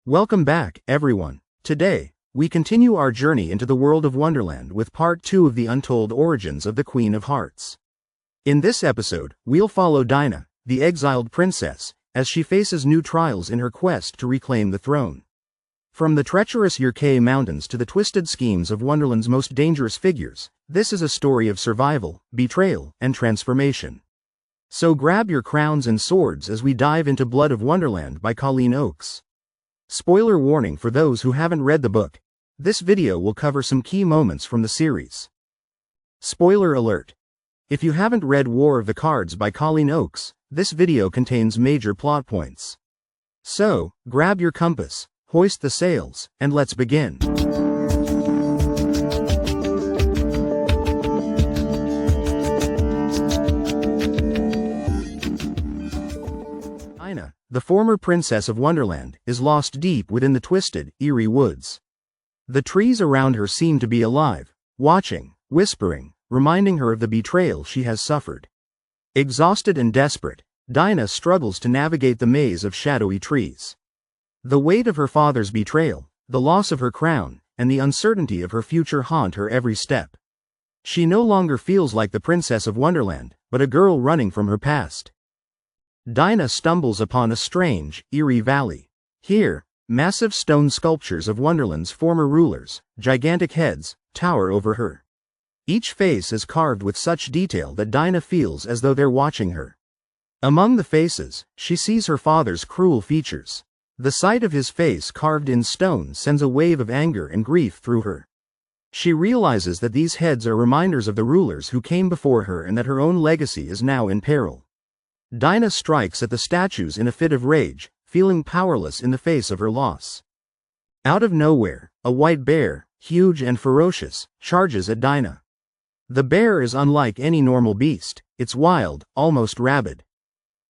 Welcome back, everyone. Today, we continue our journey into the world of Wonderland with part 2 of the untold origins of the Queen of Hearts. In this episode, we'll follow Dinah, the exiled princess, as she faces new trials in her quest to reclaim the throne. From the treacherous Yurkei mountains to the twisted schemes of Wonderland's most dangerous figures, this is a story of survival, betrayal, and transformation. So grab your crowns and swords as we dive into Blood of Wonderland by Colleen Oakes. Spoiler warning for those who haven't read the book. This video will cover some key moments from the series. Spoiler alert. If you haven't read War of the Cards by Colleen Oakes, this video contains major plot points. So, grab your compass, hoist the sails, and let's begin. Dinah, the former princess of Wonderland, is lost deep within the twisted, eerie woods. The trees around her seem to be alive, watching, whispering, reminding her of the betrayal she has suffered. Exhausted and desperate, Dinah struggles to navigate the maze of shadowy trees. The weight of her father's betrayal, the loss of her crown, and the uncertainty of her future haunt her every step. She no longer feels like the princess of Wonderland, but a girl running from her past. Dinah stumbles upon a strange, eerie valley. Here, massive stone sculptures of Wonderland's former rulers, gigantic heads, tower over her. Each face is carved with such detail that Dinah feels as though they're watching her. Among the faces, she sees her father's cruel features. The sight of his face carved in stone sends a wave of anger and grief through her. She realizes that these heads are reminders of the rulers who came before her and that her own legacy is now in peril. Dinah strikes at the statues in a fit of rage, feeling powerless in the face of her loss. Out of nowhere, a white bear, huge and ferocious, charges at Dinah. The bear is unlike any normal beast, it's wild, almost rabid.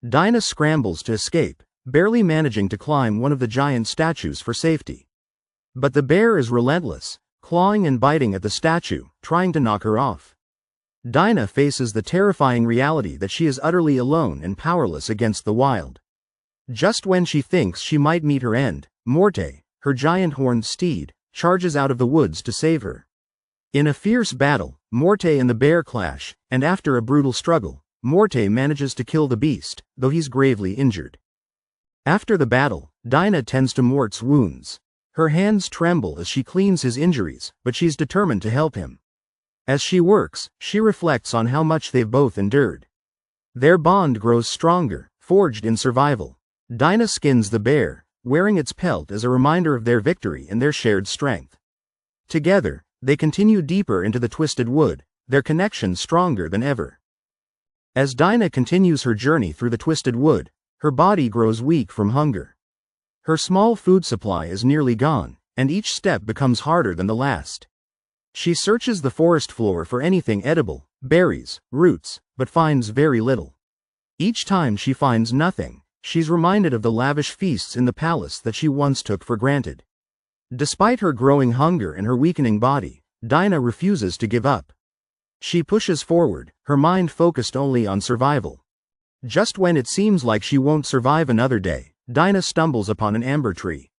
Dinah scrambles to escape, barely managing to climb one of the giant statues for safety. But the bear is relentless, clawing and biting at the statue, trying to knock her off. Dinah faces the terrifying reality that she is utterly alone and powerless against the wild. Just when she thinks she might meet her end, Morte, her giant horned steed, charges out of the woods to save her. In a fierce battle, Morte and the bear clash, and after a brutal struggle, Morte manages to kill the beast, though he's gravely injured. After the battle, Dinah tends to Mort's wounds. Her hands tremble as she cleans his injuries, but she's determined to help him. As she works, she reflects on how much they've both endured. Their bond grows stronger, forged in survival. Dinah skins the bear, wearing its pelt as a reminder of their victory and their shared strength. Together, they continue deeper into the twisted wood, their connection stronger than ever. As Dinah continues her journey through the twisted wood, her body grows weak from hunger. Her small food supply is nearly gone, and each step becomes harder than the last. She searches the forest floor for anything edible, berries, roots, but finds very little. Each time she finds nothing, she's reminded of the lavish feasts in the palace that she once took for granted. Despite her growing hunger and her weakening body, Dinah refuses to give up. She pushes forward, her mind focused only on survival. Just when it seems like she won't survive another day, Dinah stumbles upon an amber tree.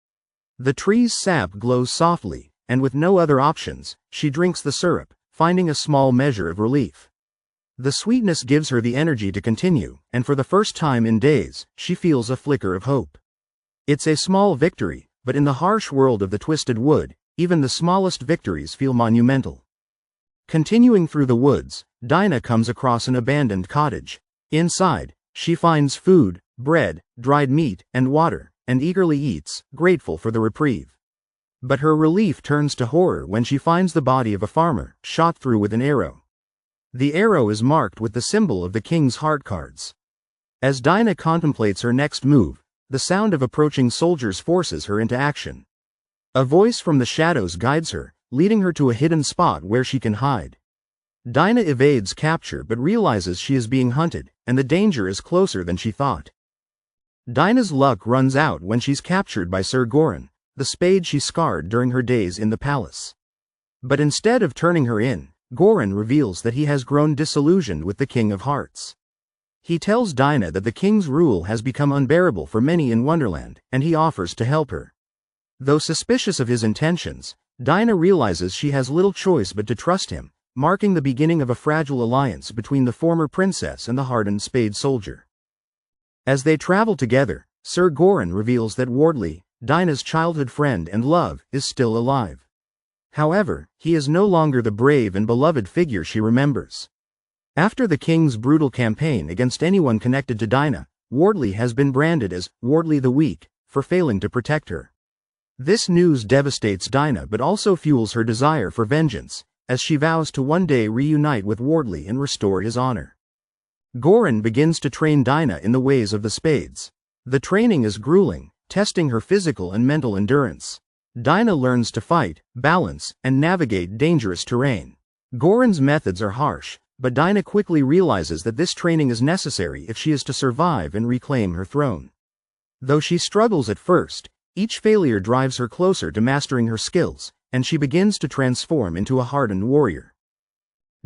The tree's sap glows softly, and with no other options, she drinks the syrup, finding a small measure of relief. The sweetness gives her the energy to continue, and for the first time in days, she feels a flicker of hope. It's a small victory, but in the harsh world of the twisted wood, even the smallest victories feel monumental. Continuing through the woods, Dinah comes across an abandoned cottage. Inside, she finds food, bread, dried meat, and water, and eagerly eats, grateful for the reprieve. But her relief turns to horror when she finds the body of a farmer, shot through with an arrow. The arrow is marked with the symbol of the king's heart cards. As Dinah contemplates her next move, the sound of approaching soldiers forces her into action. A voice from the shadows guides her, leading her to a hidden spot where she can hide. Dinah evades capture but realizes she is being hunted, and the danger is closer than she thought. Dinah's luck runs out when she's captured by Sir Goran, the spade she scarred during her days in the palace. But instead of turning her in, Goran reveals that he has grown disillusioned with the King of Hearts. He tells Dinah that the king's rule has become unbearable for many in Wonderland, and he offers to help her. Though suspicious of his intentions, Dinah realizes she has little choice but to trust him, marking the beginning of a fragile alliance between the former princess and the hardened spade soldier. As they travel together, Sir Goran reveals that Wardley, Dinah's childhood friend and love, is still alive. However, he is no longer the brave and beloved figure she remembers. After the king's brutal campaign against anyone connected to Dinah, Wardley has been branded as Wardley the Weak for failing to protect her. This news devastates Dinah but also fuels her desire for vengeance, as she vows to one day reunite with Wardley and restore his honor. Goran begins to train Dinah in the ways of the spades. The training is grueling, testing her physical and mental endurance. Dinah learns to fight, balance, and navigate dangerous terrain. Goran's methods are harsh, but Dinah quickly realizes that this training is necessary if she is to survive and reclaim her throne. Though she struggles at first, each failure drives her closer to mastering her skills, and she begins to transform into a hardened warrior.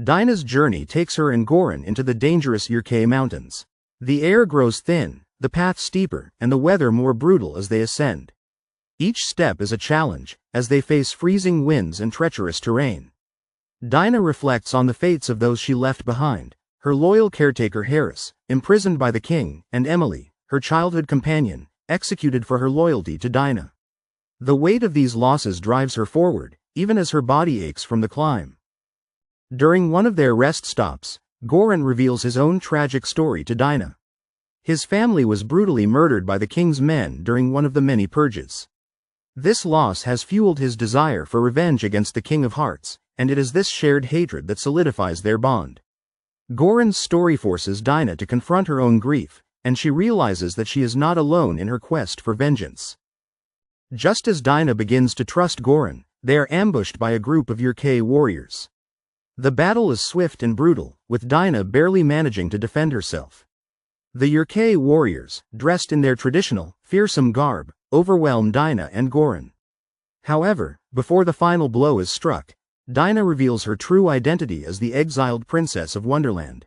Dinah's journey takes her and Goran into the dangerous Yurkei mountains. The air grows thin, the path steeper, and the weather more brutal as they ascend. Each step is a challenge, as they face freezing winds and treacherous terrain. Dinah reflects on the fates of those she left behind: her loyal caretaker Harris, imprisoned by the king, and Emily, her childhood companion, executed for her loyalty to Dinah. The weight of these losses drives her forward, even as her body aches from the climb. During one of their rest stops, Goran reveals his own tragic story to Dinah. His family was brutally murdered by the king's men during one of the many purges. This loss has fueled his desire for revenge against the King of Hearts, and it is this shared hatred that solidifies their bond. Goran's story forces Dinah to confront her own grief, and she realizes that she is not alone in her quest for vengeance. Just as Dinah begins to trust Goran, they are ambushed by a group of Yurkei warriors. The battle is swift and brutal, with Dinah barely managing to defend herself. The Yurkei warriors, dressed in their traditional, fearsome garb, overwhelm Dinah and Goran. However, before the final blow is struck, Dinah reveals her true identity as the exiled princess of Wonderland.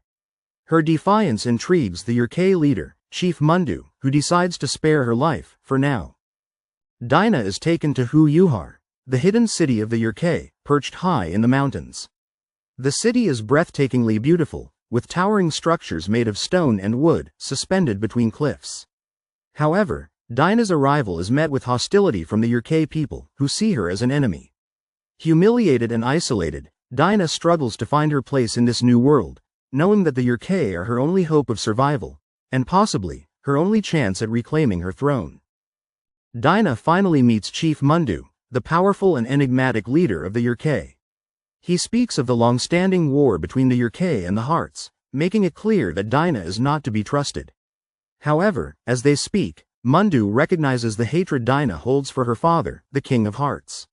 Her defiance intrigues the Yurkei leader, Chief Mundu, who decides to spare her life, for now. Dinah is taken to Huyuhar, the hidden city of the Yurkei, perched high in the mountains. The city is breathtakingly beautiful, with towering structures made of stone and wood, suspended between cliffs. However, Dinah's arrival is met with hostility from the Yurkei people, who see her as an enemy. Humiliated and isolated, Dinah struggles to find her place in this new world, knowing that the Yurkei are her only hope of survival, and possibly, her only chance at reclaiming her throne. Dinah finally meets Chief Mundu, the powerful and enigmatic leader of the Yurkei. He speaks of the long-standing war between the Yurkei and the Hearts, making it clear that Dinah is not to be trusted. However, as they speak, Mundu recognizes the hatred Dinah holds for her father, the King of Hearts.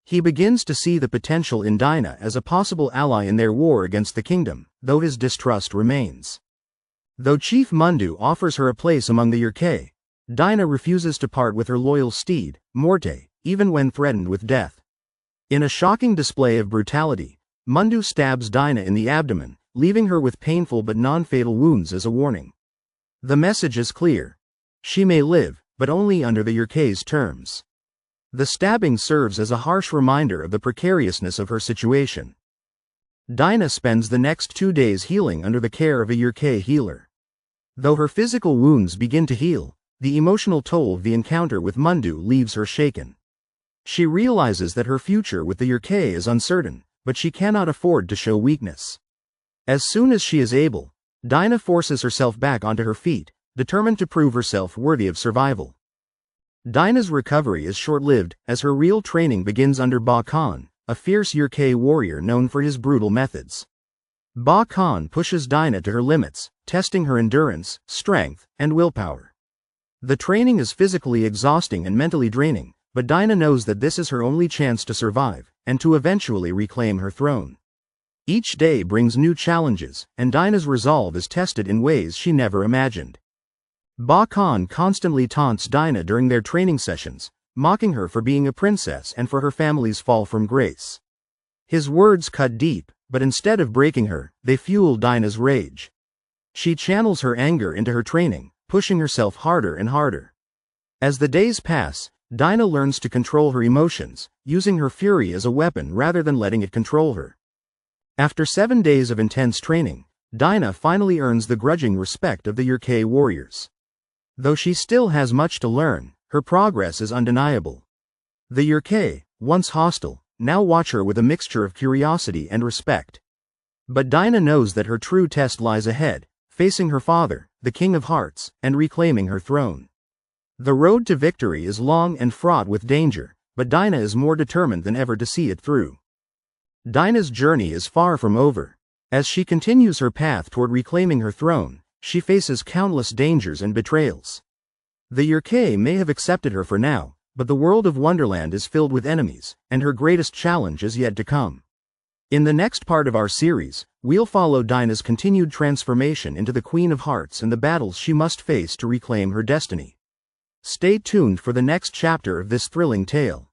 He begins to see the potential in Dinah as a possible ally in their war against the kingdom, though his distrust remains. Though Chief Mundu offers her a place among the Yurkei, Dinah refuses to part with her loyal steed, Morte, even when threatened with death. In a shocking display of brutality, Mundu stabs Dinah in the abdomen, leaving her with painful but non-fatal wounds as a warning. The message is clear: she may live, but only under the Yurkei's terms. The stabbing serves as a harsh reminder of the precariousness of her situation. Dinah spends the next 2 days healing under the care of a Yurkei healer. Though her physical wounds begin to heal, the emotional toll of the encounter with Mundu leaves her shaken. She realizes that her future with the Yurkei is uncertain, but she cannot afford to show weakness. As soon as she is able, Dinah forces herself back onto her feet, determined to prove herself worthy of survival. Dinah's recovery is short-lived, as her real training begins under Ba Khan, a fierce Yurkei warrior known for his brutal methods. Ba Khan pushes Dinah to her limits, testing her endurance, strength, and willpower. The training is physically exhausting and mentally draining, but Dinah knows that this is her only chance to survive, and to eventually reclaim her throne. Each day brings new challenges, and Dinah's resolve is tested in ways she never imagined. Ba Khan constantly taunts Dinah during their training sessions, mocking her for being a princess and for her family's fall from grace. His words cut deep, but instead of breaking her, they fuel Dinah's rage. She channels her anger into her training, pushing herself harder and harder. As the days pass, Dinah learns to control her emotions, using her fury as a weapon rather than letting it control her. After 7 days of intense training, Dinah finally earns the grudging respect of the Yurkei warriors. Though she still has much to learn, her progress is undeniable. The Yurkei, once hostile, now watch her with a mixture of curiosity and respect. But Dinah knows that her true test lies ahead, facing her father, the King of Hearts, and reclaiming her throne. The road to victory is long and fraught with danger, but Dinah is more determined than ever to see it through. Dinah's journey is far from over. As she continues her path toward reclaiming her throne, she faces countless dangers and betrayals. The Yurkei may have accepted her for now, but the world of Wonderland is filled with enemies, and her greatest challenge is yet to come. In the next part of our series, we'll follow Dinah's continued transformation into the Queen of Hearts and the battles she must face to reclaim her destiny. Stay tuned for the next chapter of this thrilling tale.